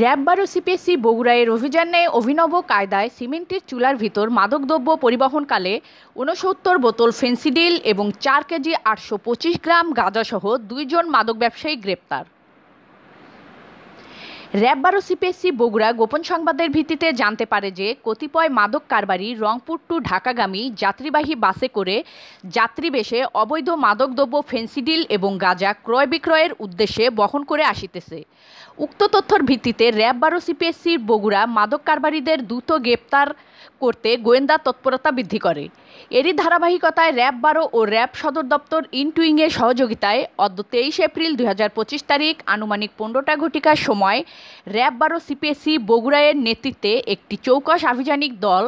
র‍্যাব-১২ CPSC বগুড়ায় অভিযানে অভিনব কায়দায় সিমেন্টের চুলার ভিতর মাদকদ্রব্য পরিবহনকালে ৬৯ বোতল ফেনসিডিল এবং ৪ কেজি ৮২৫ গ্রাম গাঁজাসহ ২ জন মাদক ব্যবসায়ী গ্রেপ্তার। র‍্যাব-১২ সিপিএসসি বগুড়া গোপন সংবাদের ভিত্তিতে জানতে পারে যে কতিপয় মাদক কারবারি রংপুর টু ঢাকাগামী যাত্রীবাহী বাসে করে যাত্রীবেশে অবৈধ মাদকদ্রব্য ফেনসিডিল এবং গাঁজা ক্রয় বিক্রয়ের উদ্দেশ্যে বহন করে আসিতেছে। উক্ত তথ্যের ভিত্তিতে র‍্যাব-১২ সিপিএসসি বগুড়া মাদক কারবারিদের দ্রুত গ্রেপ্তার করতে গোয়েন্দা তৎপরতা বৃদ্ধি করে। এরই ধারাবাহিকতায় র‍্যাব-১২ ও র‍্যাব সদর দপ্তর ইনটুইংয়ের সহযোগিতায় অদ্য ২৩ এপ্রিল ২০২৫ তারিখ আনুমানিক ১৫টা ঘটিকার সময় র‍্যাব-১২ সিপিএসসি বগুড়ায়ের নেতৃত্বে একটি চৌকস আভিযানিক দল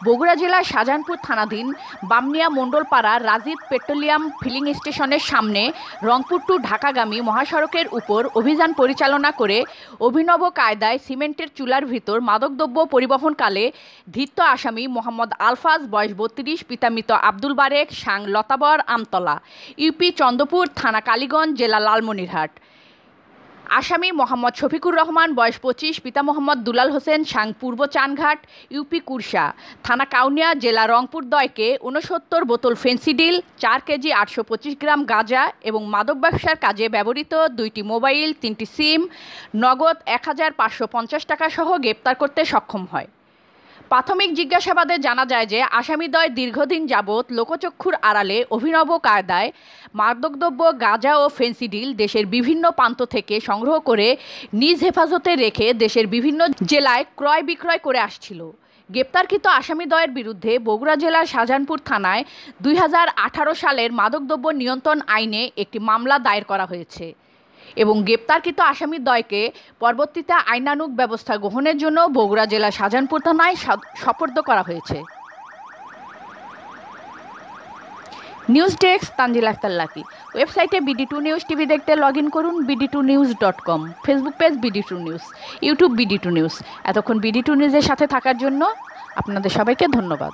বগুড়া জেলার শাহজাহানপুর থানাধীন বামনিয়া মণ্ডলপাড়া রাজীব পেট্রোলিয়াম ফিলিং স্টেশনের সামনে রংপুর টু ঢাকাগামী মহাসড়কের উপর অভিযান পরিচালনা করে অভিনব কায়দায় সিমেন্টের চুলার ভিতর মাদকদ্রব্য পরিবহনকালে ধৃত আসামি মোহাম্মদ আলফাজ বয়স ৩২, পিতা মৃত আব্দুল বারেক, সাং লতাবর, আমতলা, ইউপি চন্দ্রপুর থানা, কালীগঞ্জ জেলা, লালমনিরহাট। আসামি মোহাম্মদ শফিকুর রহমান বয়স ২৫, পিতা মোহাম্মদ দুলাল হোসেন, সাং পূর্ব চানঘাট, ইউপি কুরসা থানা, কাউনিয়া জেলা, রংপুর দয়কে ৬৯ বোতল ফেনসিডিল, ৪ কেজি ৮২৫ গ্রাম গাঁজা এবং মাদক ব্যবসার কাজে ব্যবহৃত ২টি মোবাইল, ৩টি সিম, নগদ ১,৫৫০ টাকা সহ গ্রেপ্তার করতে সক্ষম হয়। প্রাথমিক জিজ্ঞাসাবাদে জানা যায় যে আসামিদ্বয় দীর্ঘদিন যাবৎ লোকচক্ষুর আড়ালে অভিনব কায়দায় মাদকদ্রব্য গাঁজা ও ফেনসিডিল দেশের বিভিন্ন প্রান্ত থেকে সংগ্রহ করে নিজ হেফাজতে রেখে দেশের বিভিন্ন জেলায় ক্রয় বিক্রয় করে আসছিল। গ্রেপ্তারকৃত আসামিদ্বয়ের বিরুদ্ধে বগুড়া জেলার শাহজাহানপুর থানায় ২০১৮ সালের মাদকদ্রব্য নিয়ন্ত্রণ আইনে একটি মামলা দায়ের করা হয়েছে এবং গ্রেপ্তারকৃত আসামিদ্বয়কে পরবর্তীতে আইনানুগ ব্যবস্থা গ্রহণের জন্য বগুড়া জেলা শাহজাহানপুর থানায় সোপর্দ করা হয়েছে। News desk Tanjil Akter Lucky. ওয়েবসাইটে BD2 নিউজ টিভি দেখতে লগ ইন করুন bd2news.com, Facebook page BD2 news, YouTube BD2 news. এতক্ষণ BD2 নিউজের সাথে থাকার জন্য আপনাদের সবাইকে ধন্যবাদ।